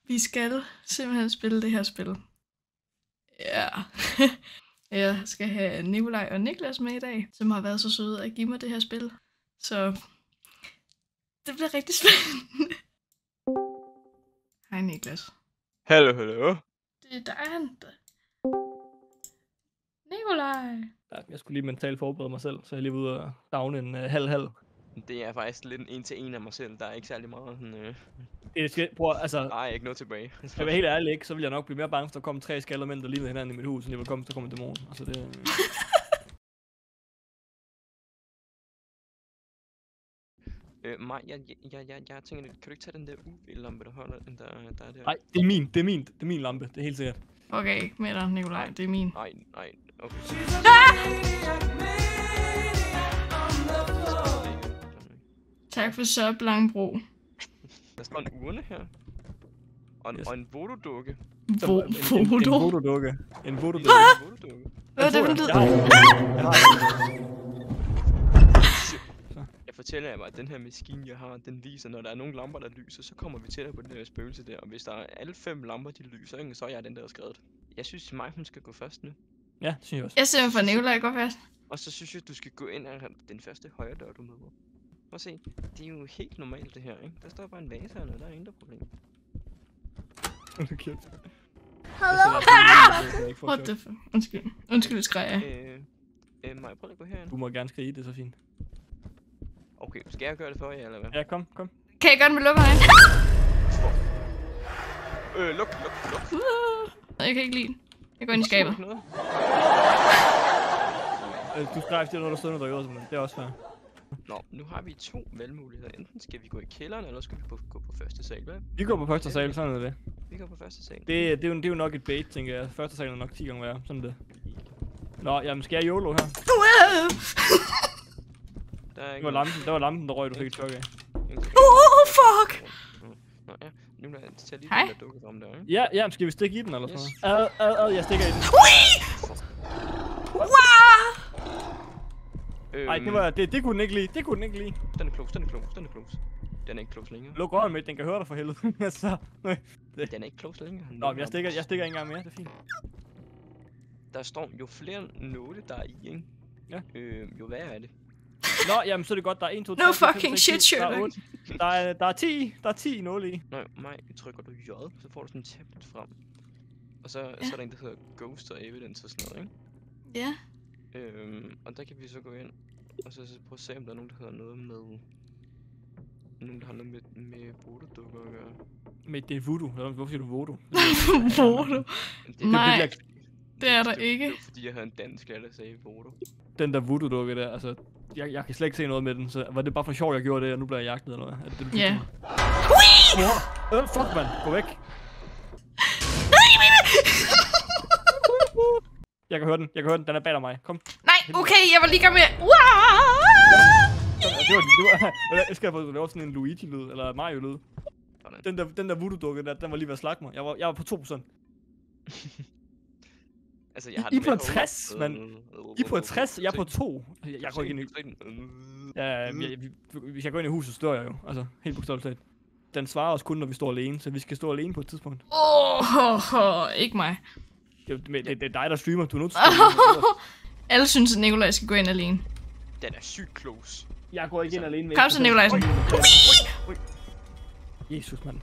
Vi skal simpelthen spille det her spil. Ja. Jeg skal have Nikolaj og Niklas med i dag, som har været så søde at give mig det her spil. Så det bliver rigtig spændende. Hej Niklas. Hallo. Det er dig, han. Nikolaj. Ja, jeg skulle lige mentalt forberede mig selv, så jeg lige var ude og dagne en halv-halv. Det er faktisk lidt en til en af mig selv. Der er ikke særlig meget sådan... Det skal, altså... Nej, ikke noget tilbage. Skal jeg være helt ærlig, ikke, så vil jeg nok blive mere bange, hvis der kommer 3 skaldermænd, der lignede hinanden i mit hus, end jeg vil komme, hvis der kommer en dæmon. Altså det... jeg tænker lidt, kan du ikke tage den der UV-lampe, der holder den der der? Nej, det er min lampe, det er helt sikkert. Okay, med dig, Nikolaj, det er min. Nej, okay. Tak for sub, Langbro. Der står en urne her. Og en voodoo-dukke. Voodoo? En voodoo-dukke. En voodoo-dukke. Hvad er det for en lyd? Jeg fortæller jer bare, at den her maskine, jeg har, den viser, når der er nogle lamper, der lyser, så kommer vi tættere på den der spøgelse der. Og hvis der er alle 5 lamper, de lyser, så er jeg den, der har skrevet. Jeg synes, hun skal gå først nu. Ja, det synes jeg også. Jeg ser for Nikolaj går først. Og så synes jeg, du skal gå ind og den første højre dør, du møder. Prøv at se, det er jo helt normalt det her, ikke? Der står bare en vase hernede, der er ingen problem. Hello? What the fuck? Undskyld, skreg jeg. Må jeg prøve at gå herind? Du må gerne skrige, det er så fint. Okay, skal jeg gøre det for jer, eller hvad? Ja, kom. Kan jeg gøre det med lukkerne? Luk. Jeg kan ikke lide den. Jeg går ind i skabet. Du skrev til noget, der stod noget, der gjorde det er også fair. Nå, nu har vi 2 valgmuligheder. Enten skal vi gå i kælderen, eller skal vi gå på første sal, hvad? Vi går på første sal, sådan er det. Vi går på første sal. Det er jo nok et bait, tænker jeg. Første sal er nok 10 gange værre, sådan det. Nå, jamen skal jeg YOLO her? Det var lampen, der røg, du fik et chok af. Fuck! Nå ja, nu lader jeg tage lige den der dukke frem der, ikke? Ja, skal vi stikke i den, eller sådan noget? Jeg stikker i den. Nej, det kunne den ikke lide. Den er close. Den er ikke close længere. Luk øjnene med, den kan høre dig for helvede. Altså, den er ikke close længere. Nå, men jeg stikker ikke engang mere, det er fint. Der står jo flere nåle, der er i, ikke? Ja. Jo værre er det. Nå, jamen så er det godt, der er 1, 2, 3, No fucking shit, Sherlock. Der er 10 nåle i. Nej, trykker du J, så får du sådan en tablet frem. Og så er der en, der hedder Ghost og Evidence og sådan noget, ikke? Ja. Og der kan vi så gå ind, og så prøve at se, om der er nogen, der hedder noget med... Nogen, der har noget med voodoo-dukker at gøre. Men det er voodoo. Hvorfor siger du voodoo? Voodoo? Nej, det er der Det ikke. er fordi, jeg havde en dansk, der sagde voodoo. Den der voodoo-dukke der, altså... Jeg kan slet ikke se noget med den, så var det bare for sjov, jeg gjorde det, og nu bliver jeg jagtet eller hvad? Er det det, Ja. Fuck, man. Gå væk. Jeg kan høre den. Den er bag dig mig. Kom. Nej, okay, jeg var lige gang med... Jeg skal have lavet sådan en Luigi-lyd, eller Mario-lyd. Den der voodoo-dukke der, den var lige ved at slagte mig. Jeg var på 2%. Altså, jeg har I er på 60, mand. I er på 60, jeg er på 2. Jeg går ikke ind i... Ja, hvis jeg går ind i huset, så dør jeg jo. Altså, helt bogstaveligt talt. Den svarer os kun, når vi står alene, så vi skal stå alene på et tidspunkt. Ikke mig. Det er dig, der streamer. Du er nødt til at streame. Alle synes, at Nikolaj skal gå ind alene. Den er sygt close. Jeg går ikke ind alene. Kom så, Nikolaj. Jesus, mand.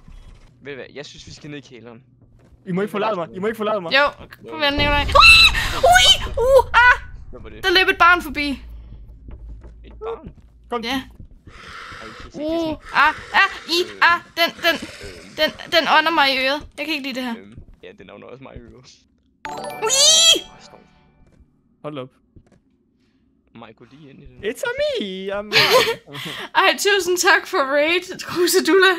Ved hvad, jeg synes, vi skal ned i kælderen. I må ikke forlade mig. Jo, kom igen, Nikolaj. Hvad var det? Der løb et barn forbi. Et barn? Kom. Ja. Den ånder mig i øret. Jeg kan ikke lide det her. Ja, den ånder også mig i øret. Hold op. Mike, gå lige ind i den. It's a me! Ej, tusind tak for raid, Krusedula.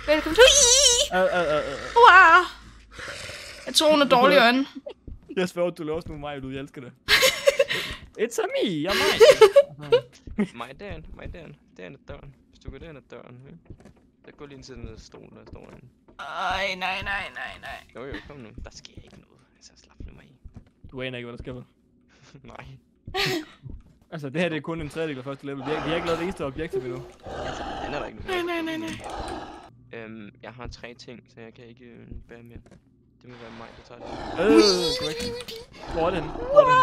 Velkommen til. Wow. Jeg tror, hun er dårlig øjne. Jeg sværger, du laver også nogle mig, du elsker det. It's a me, jeg er mig. Mig derind er døren. Hvis du går derind ad døren, der går lige ind til den der stol, der står derinde. Ej, nej. Jo, kom nu. Der sker ikke noget. Altså, slap nu mig i. Du aner ikke, hvad der sker, vel? Nej. Altså, det her det er kun en tredjedel af første level. Vi har ikke lavet det eneste objektiv endnu. Den er der ikke noget. Nej. Jeg har 3 ting, så jeg kan ikke bære mere. Det må være mig, der tager det. Korrekt. Hvor er den? Hvor er den?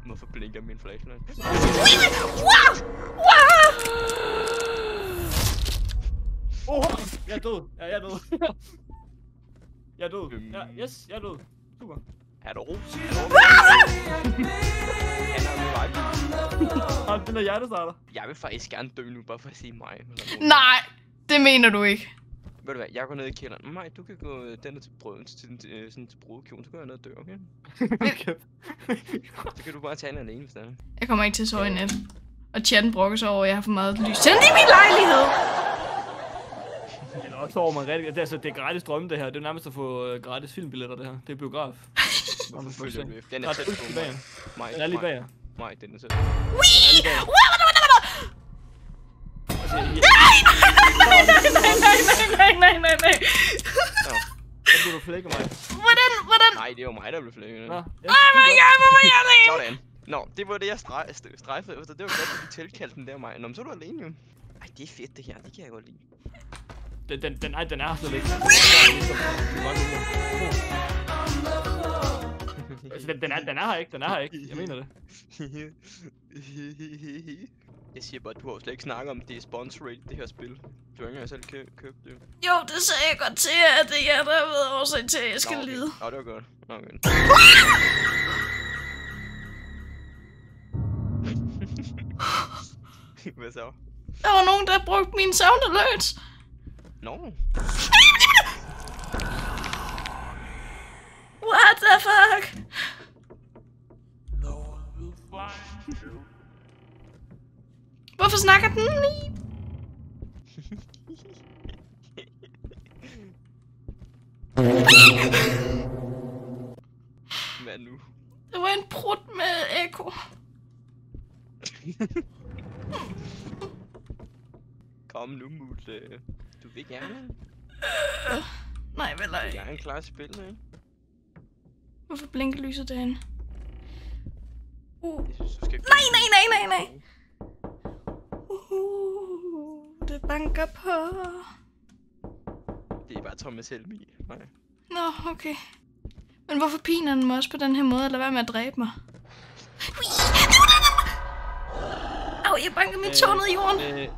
Hvorfor blinker min flashlight? Jeg er død. Ja, jeg er død. Jeg er død. Ja, yes, jeg er død. Super. Er du ro? Han er revive. Den der hjertestarter. Jeg vil faktisk gerne dø nu, bare for at sige mig. Nej, det mener du ikke. Ved du hvad, jeg går ned i kælderen. Maj, du kan gå den til brøden, til brudekjolen, så går jeg ned og dør, okay? Okay. Så kan du bare tage en alene, hvis det er. Jeg kommer ikke til at sove i nat. Og chatten brokker sig over, at jeg har for meget lys. Tænd i min lejlighed! Eller også sover man rigtig. Det er gratis drømme, det her. Det er nærmest at få gratis filmbilletter, det her. Det er biograf. Hvorfor følger du efter? Den er tæt på mig. Maj, den er lige bag jer. Maj, den er tæt. Nej! Så bliver du flækket mig. Hvordan? Nej, det er jo mig, der blev flækket. Nå, Sådan. Nå, det var det, jeg strejfede efter. Det var godt, at du tilkaldte den der mig. Nå, men så er du alene jo. Ej, det er fedt det her. Det kan jeg godt lide. Den er slet ikke. Altså, den er her ikke. Den er her ikke. Jeg mener det. Jeg siger bare, at du har jo slet ikke snakket om, det er sponsorated, det her spil. Du har ikke engang selv købt det. Jo, det sagde jeg godt til, at det er jer, der har været årsag til, at jeg skal lide. Nå, det var godt. Nå, okay. Hvad så? Der var nogen, der brugte mine sound alerts. Nå. What the fuck? Hvorfor snakker den lige? Hvad nu? Det var en prut med ekko. Kom nu, Mutle. Du vil gerne? Nej, vel ej. Jeg er en klar spil, ikke? Hvorfor blinker lyset derinde? Jeg synes, du skal... Nej. Det banker på. Det er bare Thomas Helmi. Nej. Nå, okay. Men hvorfor piner den mig også på den her måde, eller hvad med at dræbe mig? Au, jeg banker mit tå ned i jorden.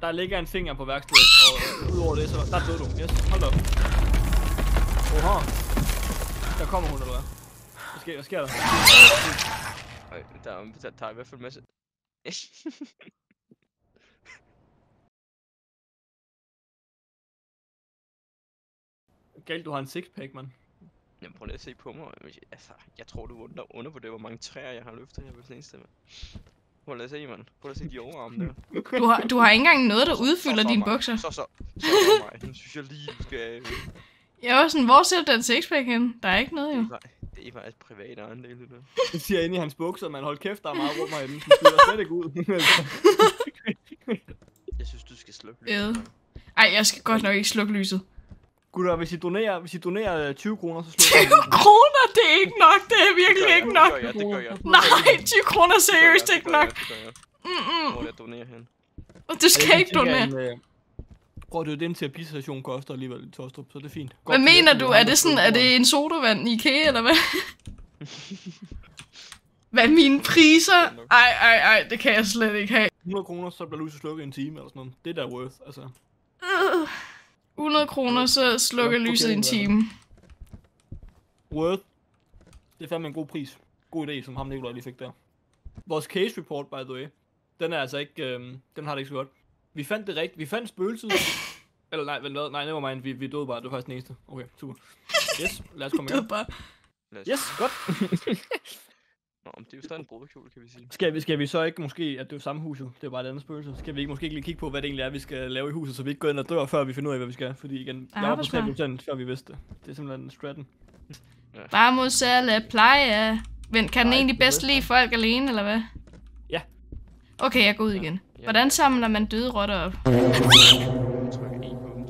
Der ligger en finger på værkstedet, og udover det, så der døde du. Yes, hold op. Oha. Der kommer hun, eller hvad? Hvad sker der? Ej, der tager i hvert fald en masse... Galt, du har en sixpack, mand. Jamen prøv lige at se på mig. Altså, jeg tror du undervurderer, hvor mange træer jeg har løftet her på den eneste, mand. Prøv lige at se, mand. Prøv lige at se de overarme der. Du har ikke engang noget, der udfylder dine bukser. Så mig. Nu synes jeg lige, du skal... Jeg var sådan, hvor ser du den sixpack hen? Der er ikke noget, jo. Det er faktisk privat ejendel, det der. Det siger inde i hans bukser, man. Hold kæft, der er meget rum herinde. Den spiller slet ikke ud. Jeg synes, du skal slukke lyset. Ej, jeg skal godt nok ikke slukke lyset. Gutter, hvis I donerer 20 kroner, så slukker 20 kroner, det er ikke nok. Det er virkelig ikke nok. Det gør jeg. Nej, 20 kroner er seriøst ikke nok. Hvor jeg donerer hen. Du skal ikke donere. Prøv at det er den terapistation koster alligevel i Tostrup, så det er fint. Hvad mener du? Er det en sodavand i IKEA, eller hvad? Hvad mine priser? Ej, det kan jeg slet ikke have. 100 kroner, så bliver lyset slukket i en time eller sådan noget. Det er da worth, altså. 100 kroner, så slukker lyset i en time. Worth. Det er fandme en god pris. God idé, som ham Nikolaj lige fik der. Vores case report, by the way, den er altså ikke, den har det ikke så godt. Vi fandt det rigtigt. Vi fandt spøgelset. Eller nej, vel hvad? Nej, nevermind. Vi døde bare. Det var faktisk den eneste. Okay, super. Yes, lad os komme i gang. Yes, godt. Nå, men det er jo stadig en brudekjole, kan vi sige. Skal vi så ikke måske, at det er jo samme hus jo, det er bare et andet spøgelse. Skal vi ikke måske ikke lige kigge på, hvad det egentlig er, vi skal lave i huset, så vi ikke går ind og dør, før vi finder ud af, hvad vi skal. Fordi igen, jeg var på 3%, før vi vidste det. Det er simpelthen stratten. Bare mod særlig pleje. Men kan den egentlig bedst lide folk alene, eller hvad? Ja. Okay, jeg går ud igen. Hvordan samler man døde rotter op?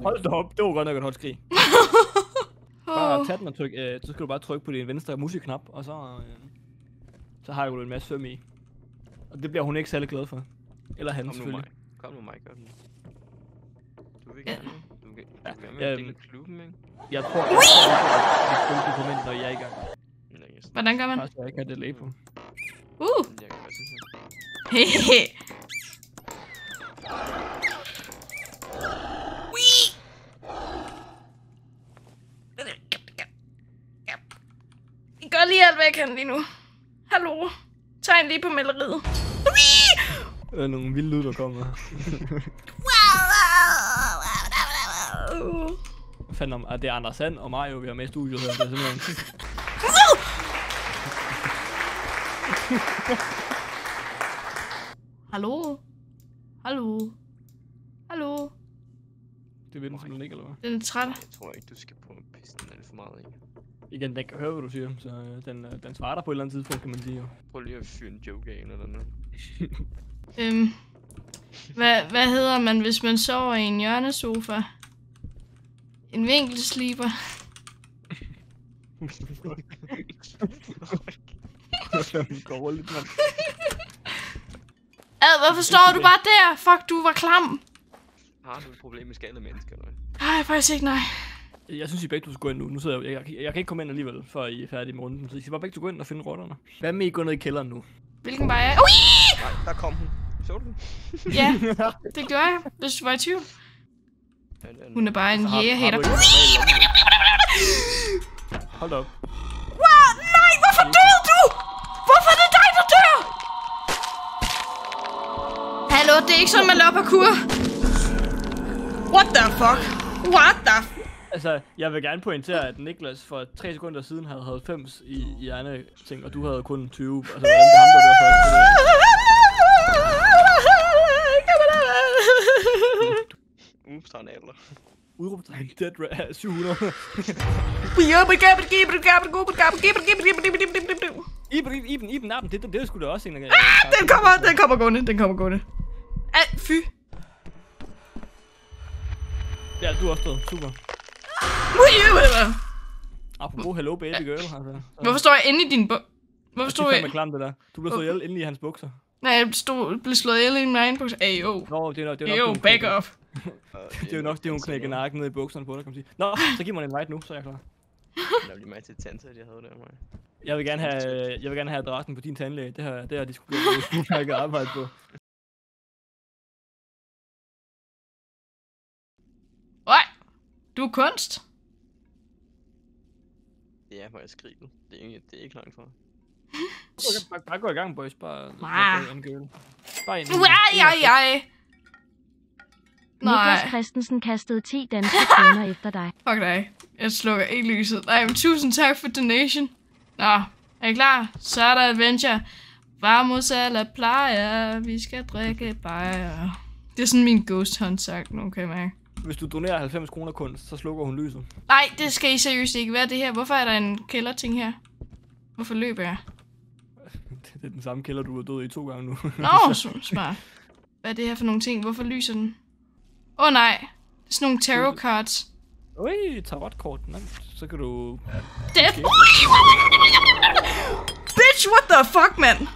Hold da op, det var godt nok et hot skrig. Bare tag den og tryk, så skal du bare trykke på din venstre musikknap, og så har jeg jo en masse 5 i. Og det bliver hun ikke særlig glad for. Eller han Kom nu, selvfølgelig. Mike. Kom nu, Mike, gør den. Du vil Ja. gerne, du vil gerne med en del af klubben, ikke? Jeg tror, at du kan komme ind, når jeg er i gang. Nej, jeg Hvordan gør man? Faktisk, jeg ikke har delay på. kan godt sådan her. Hehe. I gør lige alt, hvad jeg kan lige nu. Hallo. Tegn lige på maleriet. Der er nogle vilde lyd, der kommer. Hvad fanden om, det er Anders Sand og Mario, vi har med i studiet her. Det er simpelthen... Hallo? Hallo? Hallo? Det ved den simpelthen ikke, eller hvad? Den er træt. Jeg tror ikke, du skal prøve at pisse den alt for meget i. Igen, den kan høre, hvad du siger, så den svarer dig på et eller andet tidspunkt, kan man sige. Jo. Prøv lige at fyre en joke af eller noget. Hvad hedder man, hvis man sover i en hjørnesofa? En vinkelsliber. Hvorfor står du bare der? Fuck, du var klam. Har du et problem med skaldede mennesker, eller hvad? Nej, faktisk ikke, nej. Jeg synes, I begge du skal gå ind nu. Nu sidder jeg kan ikke komme ind alligevel, før I er færdige med runden. Så I skal bare begge to gå ind og finde rotterne. Hvad med I går ned i kælderen nu? Hvilken vej er jeg? Ui! Nej, der kom hun. Så du den? Ja, det gjorde jeg, hvis du var i tvivl. Hun er bare en jægerhater. Hold da op. Wow, nej, hvorfor døde du? Hvorfor er det dig, der dør? Hallo, det er ikke sådan, man laver parkour. What the fuck? What the Altså, jeg vil gerne pointere, at Niklas for 3 sekunder siden havde 90 i hjerneting, og du havde kun 20. Altså, hvordan det ham, der dør først? Udropstegn alder. Udropstegn dead 700. Iben, nappen, det er sgu da også en af... Den kommer gående. Fy. Ja, du er også død. Super. Apropos hello baby girl, altså. Hvorfor står jeg inde i din Hvorfor står jeg... Det er klam, det der. Du blev slået ihjel inde i hans bukser. Nej, jeg blev slået ihjel i min egen bukser. Ayo. Nå, det er nok... Ayo, back off. Det er jo nok det, hun knækker nakken ned i bukserne på dig, kan man sige. Nå, så giv mig en invite nu, så er jeg klar. Jeg vil lige mig til tandsæt, jeg havde der, mig. Jeg vil gerne have adressen på din tandlæge. Det har jeg diskuteret, jeg ikke arbejde på. Nej, du er kunst. Det er, hvor jeg skriger. Det er ikke langt fra. Bare gå i gang, boys. Bare en girl. Bare en. Nej. Niklas Christensen kastede 10 danske kroner efter dig. Fuck dig. Jeg slukker ikke lyset. Nej, men tusind tak for donation. Nå, er I klar? Så er der adventure. Vamos a la playa. Vi skal drikke bajer. Det er sådan min ghost hunt sagt nu, kan jeg mærke. Hvis du donerer 90 kroner kunst, så slukker hun lyset. Nej, det skal I seriøst ikke være det her. Hvorfor er der en kælderting her? Hvorfor løber jeg? Det er den samme kælder, du har død i 2 gange nu. Nå, smart. Hvad er det her for nogle ting? Hvorfor lyser den? Åh nej. Det er sådan nogle tarot cards. Ui, tarotkort. Nej, så kan du... Dead. Bitch, what the fuck, mand?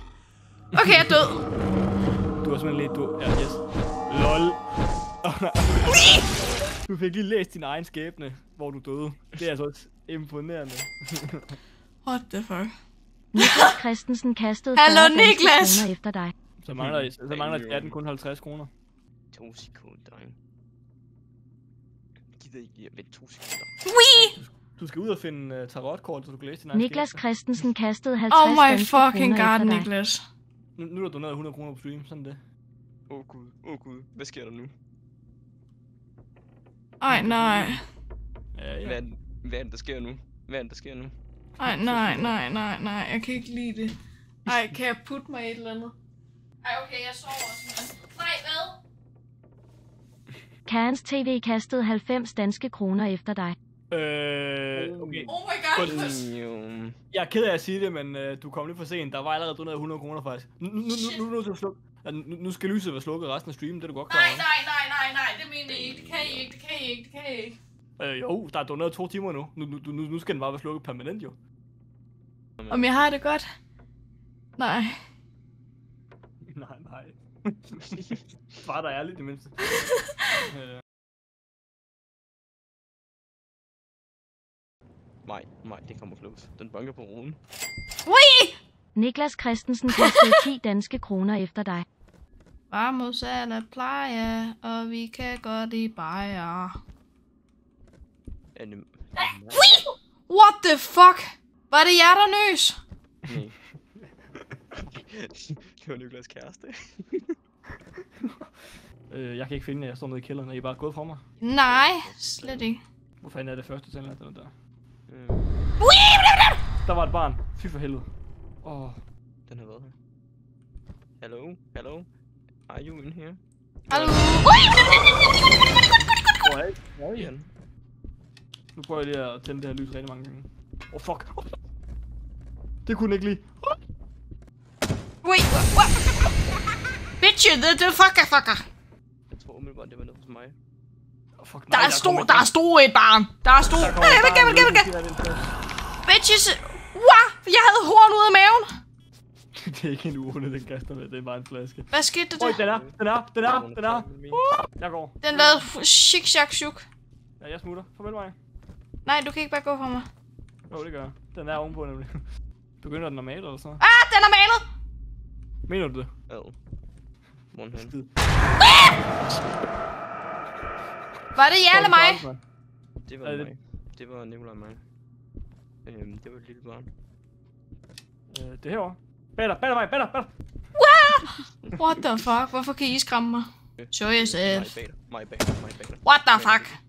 Okay, jeg er død. Du har simpelthen lidt... Ja, yes. LOL. Du fik lige læst din egen skæbne, hvor du døde. Det er altså også imponerende. What the fuck? Niklas Christensen kastede 40 Hallo, danske Niklas! kroner efter dig. Så mangler chatten kun 50 kroner. 2 sekunder, dreng. Jeg gider ikke lige at vente 2 sekunder. Wee! Du skal ud og finde tarotkort, så du kan læse din egen Niklas skæbne. Christensen kastede 50 Oh my danske fucking kroner god, efter dig. Niklas. Nu er der doneret 100 kroner på stream, sådan det. Åh gud, hvad sker der nu? Ej, nej. Ja. Hvad er det, der sker nu? Ej, nej. Jeg kan ikke lide det. Ej, kan jeg putte mig i et eller andet? Ej, okay, jeg sover også. Nej, hvad? Kans TV kastede 90 danske kroner efter dig. Okay. Oh my god, Niklas. Jeg er ked af at sige det, men du kom lidt for sent. Der var allerede doneret 100 kroner faktisk. Nu skal lyset være slukket resten af streamen, det er du godt klar over. Nej, det mener I ikke. Det kan I ikke. Jo, der er doneret 2 timer nu. Nu skal den bare være slukket permanent, jo. Om jeg har det godt? Nej. Nej. Var der ærligt, det mindste. Nej, det kommer close. Den banker på ruden. Ui! Niklas Christensen kastede 10 danske kroner efter dig. Vamos a la playa, og vi kan godt i bajer. What the fuck? Var det jer, der nøs? Nej. Det var Niklas kæreste. Jeg kan ikke finde, at jeg står nede i kælderen. Er I bare gået fra mig? Nej, slet ikke. Hvor fanden er det første tænder, den der? Ui! Der var et barn. Fy for helvede. Den har været her. Hello? Are you in here? Hallo? Hvor er I henne? Nu prøver jeg lige at tænde det her lys rigtig mange gange. Fuck. Det kunne den ikke lige. Ui! Bitch, the fucker. Jeg tror umiddelbart, det var nede hos mig. Fuck, Der er stor et barn. Der er stor. Bitches. Wow, jeg havde horn ud af maven. Det er ikke en urne, den kaster med. Det er bare en flaske. Hvad skete der? Den er. Jeg går. Den lavede shik-shak-shuk. Ja, jeg smutter. Farvel mig. Nej, du kan ikke bare gå fra mig. Jo, det gør jeg. Den er ovenpå nemlig. Begynder den at male eller så? Ah, den er malet! Mener du det? Ja. Morgen hen. Var det jer eller mig? Det var mig. Det var Nikolaj og mig. Det var et lille barn. Det herovre. Bag dig. What the fuck? Hvorfor kan I skræmme mig? Show yourself. Mig bag dig. What the fuck?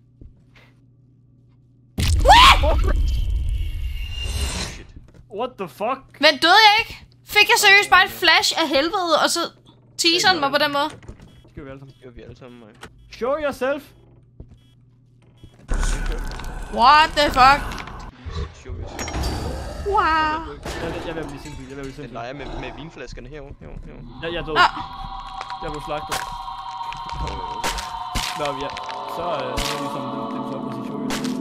What the fuck? Men døde jeg ikke? Fik jeg seriøst bare et flash af helvede, og så teaseren mig på den måde? Skal vi alle sammen? Det vi alle sammen, mig. Show yourself! What the fuck? Show yourself. Wow. Jeg vil blive sindssyg. Den leger med vinflaskerne herovre. Jeg er død. Jeg blev slagtet. Nå, ja. Så er det ligesom dem så på sin show yourself.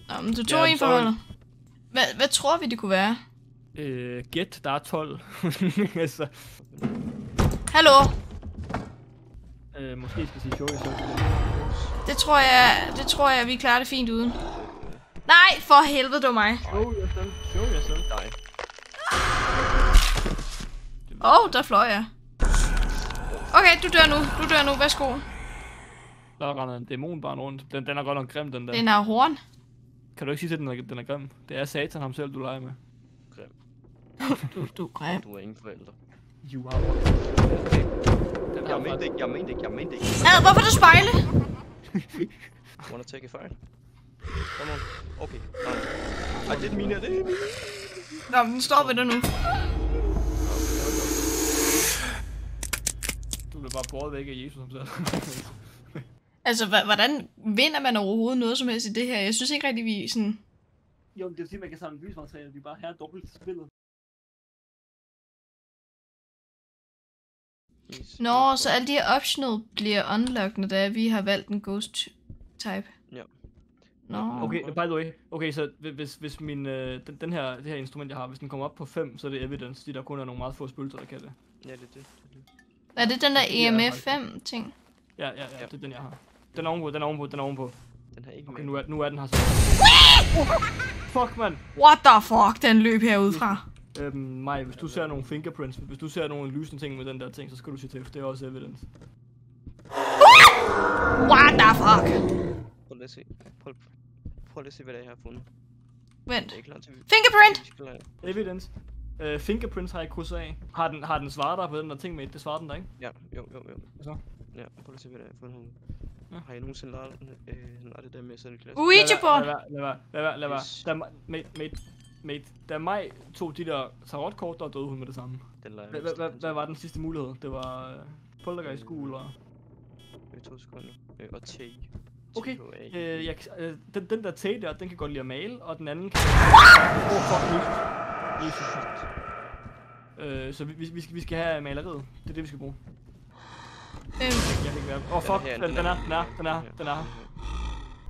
Nå, men du tog en forhold. Hvad tror vi, det kunne være? Gæt, der er 12. Altså. Hallo? Måske skal sige show yourself. Det tror jeg, vi klarer det fint uden. Nej, for helvede, det var mig. Show yourself. Nej. Der fløj jeg. Okay, du dør nu. Værsgo. Der render en dæmonbarn rundt. Den er godt nok grim, den der. Den er horn. Kan du ikke sige til den er grim? Det er Satan ham selv, du leger med. Grim. Du er grim. Du er ingen forældre. You are. Jeg mente ikke. Hvorfor du spejle? Wanna take a fight? Come on. Okay. Ej, det er mine. Nå, men stopper det nu. Du bliver bare båret væk af Jesus ham selv. Altså, hvordan vinder man overhovedet noget som helst i det her? Jeg synes ikke rigtig, vi sådan... Jo, det er fordi, man kan samle lysmateriale, vi bare her dobbelt spillet. Nå, så alle de her optional bliver unlocked, når det er, vi har valgt en ghost type. Ja. Nå. Okay, by the way. Okay, så hvis min, det her instrument, jeg har, hvis den kommer op på 5, så er det evidence, fordi der kun er nogle meget få spøgelser, der kan det. Ja, det er det. Er det den der EMF 5 ting? Ja, det er den, jeg har. Den er ovenpå. Den har ikke okay, med. nu er den her så. Fuck, man. What the fuck, den løb herudefra. Maj, hvis du ser nogle fingerprints, hvis du ser nogle lysende ting med den der ting, så skal du sige til, for det er også evidence. What the fuck? Prøv lige at se. Prøv lige at se, hvad det er, jeg har fundet. Vent. Det er ikke lang tid. Fingerprint! Evidence. Fingerprints har jeg krydset af. Har den svaret dig på den der ting med? Det svarer den der, ikke? Ja, jo. Så? Ja, prøv lige at se, hvad det er, jeg har fundet herude. Ja. Har I nogensinde lavet det der med sådan en klasse? Ouija board! Lad være. Mate, da mig tog de der tarotkort, der døde hun med det samme. Hvad var den sidste mulighed? Det var poltergeist skue, eller? 2 sekunder. Og T. Okay, den der T der, den kan godt lide at male, og den anden kan... Så vi skal have maleriet. Det er det, vi skal bruge. Jeg kan ikke være... Fuck, den er.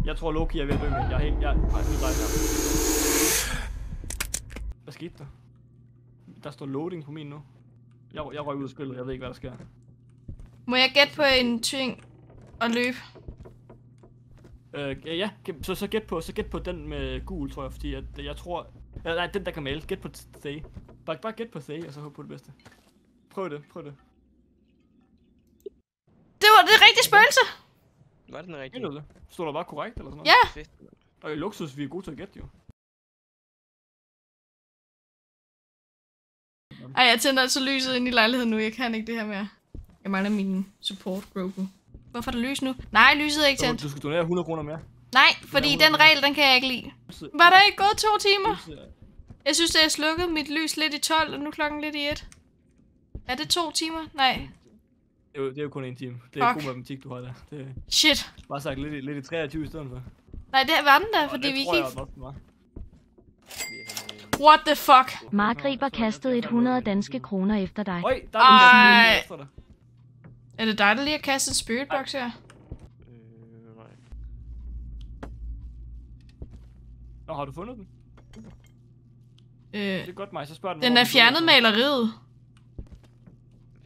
Jeg tror Loki er ved at dø med. Jeg er helt drejet. Hvad skete der? Der står loading på min nu. Jeg røg ud af spillet, jeg ved ikke, hvad der sker. Må jeg gætte på en ting og løbe? Ja, så gæt på den med gul, tror jeg, fordi at jeg tror... Nej, den der kan male. Gæt på Thay. Bare gæt på Thay, og så håb på det bedste. Prøv det. Det var det rigtige spøgelse! Var det den rigtige? Mener du det? Stod der bare korrekt, eller sådan noget? Ja! Fedt. Og i luksus, vi er gode til at gætte, jo. Ej, jeg tænder altså lyset ind i lejligheden nu. Jeg kan ikke det her mere. Jeg mangler min support, Grogu. Hvorfor er der lys nu? Nej, lyset er ikke tændt. Du skal donere 100 kroner mere. Nej, fordi den regel, den kan jeg ikke lide. Var der ikke gået 2 timer? Jeg synes, det er slukket mit lys lidt i 12, og nu klokken lidt i 1. Er det 2 timer? Nej. Det er jo kun 1 time. Det er god matematik, du har der. Det Shit. bare sagt lidt i 23 i stedet for. Nej, det var den der, fordi vi ikke... Var. What the fuck? Margriber kastede 100 danske kroner efter dig. Øj, der er den efter dig. Er det dig, der lige har kastet en spirit box her? Nej. Nå, har du fundet den? Det er godt, mig. Så spørger Den er fjernet maleriet.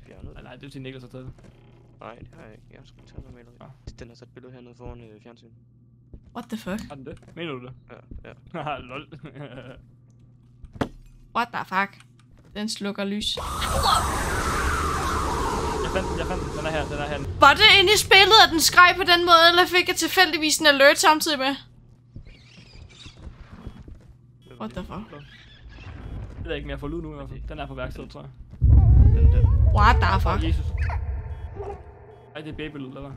Fjernet? Nej, det er til Niklas har taget det. Nej, det har jeg ikke. Jeg har sgu taget noget maleri. Den har sat billedet hernede foran fjernsyn. What the fuck? Har den det? Mener du det? Ja. Haha, lol. What the fuck? Den slukker lys. Jeg fandt den. Den er her. Var det inde i spillet, at den skreg på den måde, eller fik jeg tilfældigvis en alert samtidig med? What the fuck? Det ved jeg ikke, men jeg får lyd nu i hvert fald. Den er på værkstedet, tror jeg. What the fuck? Jesus. Ej, det er babylyd, eller hvad?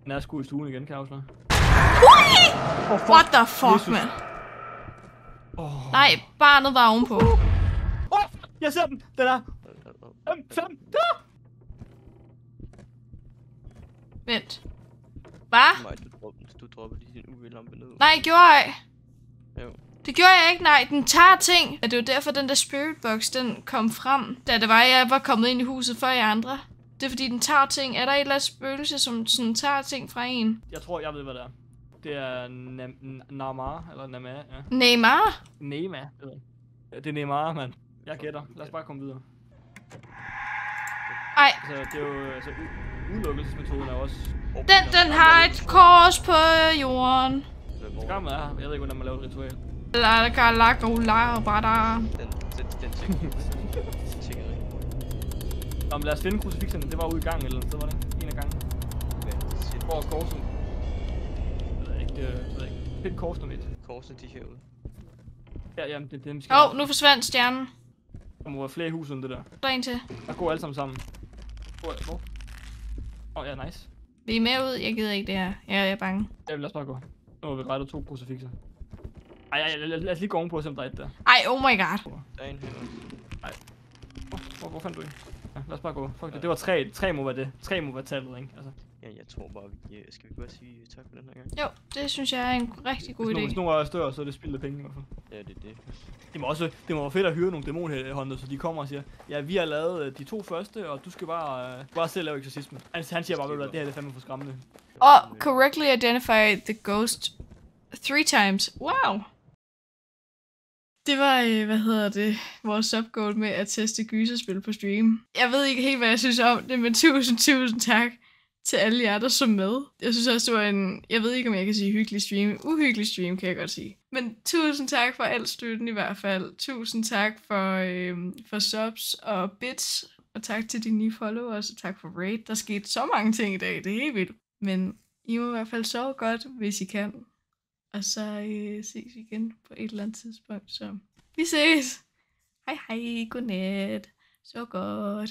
Den er sgu i stuen igen, kan jeg afsløre. What the fuck, man? Nej, barnet var ovenpå. Jeg ser den! Den er... 5! Der! Vent. Hvad? Nej, du droppede lige din UV-lampe ned. Nej, gjorde jeg. Jo. Det gjorde jeg ikke, nej. Den tager ting. Og det var derfor, den der spirit box, den kom frem. Da det var, jeg var kommet ind i huset før jer andre. Det er fordi, den tager ting. Er der et eller andet spøgelse, som sådan tager ting fra en? Jeg tror, jeg ved, hvad det er. Det er Namar, eller Nama, ja. Neymar? Nema, det er Neymar, mand. Jeg gætter. Lad os bare komme videre. Ej. Altså, det er jo... Altså, udelukkelsesmetoden er også... Den har et kors på jorden. Skammet er her. Jeg ved ikke, hvordan man laver et ritual. Den tiggeri. Nå, men lad os finde krucifikserne. Det var ude i gangen, eller så var det en af gangen. Hvor er korset? Jeg ved ikke, det ved jeg ikke. Find kors nummer 1. Korset, de herude. Ja, jamen, det er dem, skal... Nu forsvandt stjernen. Der må være flere hus end det der. Der er en til. Der går alle sammen. Hvor? Ja, nice. Vi er med ud. Jeg gider ikke det her. Jeg er bange. Ja, lad os bare gå. Nu har vi rettet 2 krucifixer. Ej, lad os lige gå ovenpå, selvom der er et der. Ej, oh my god. Der er en her. Ej. Hvor fandt du en? Ja, lad os bare gå. Fuck det. Det var 3. 3 må være det. 3 må være tallet, ikke? Altså. Ja, jeg tror bare, skal vi bare sige tak for den her gang? Jo, det synes jeg er en rigtig god idé. Hvis nogen er større, så er det spildt penge i hvert fald. Ja, det er det. Det må være fedt at hyre nogle dæmonhåndede, så de kommer og siger, ja, vi har lavet de 2 første, og du skal bare selv lave eksorcisme. Han siger bare, at det her er fandme for skræmmende. Correctly identify the ghost 3 times. Wow! Det var, vores subgoal med at teste gyserspil på stream. Jeg ved ikke helt, hvad jeg synes om det, men tusind tak til alle jer, der så med. Jeg synes også, det var jeg ved ikke, om jeg kan sige hyggelig stream. Uhyggelig stream, kan jeg godt sige. Men tusind tak for al støtten i hvert fald. Tusind tak for subs og bits. Og tak til de nye followers, og tak for raid. Der skete så mange ting i dag, det er helt vildt. Men I må i hvert fald sove godt, hvis I kan. Og så ses vi igen på et eller andet tidspunkt. Så vi ses! Hej hej, godnat. Så godt.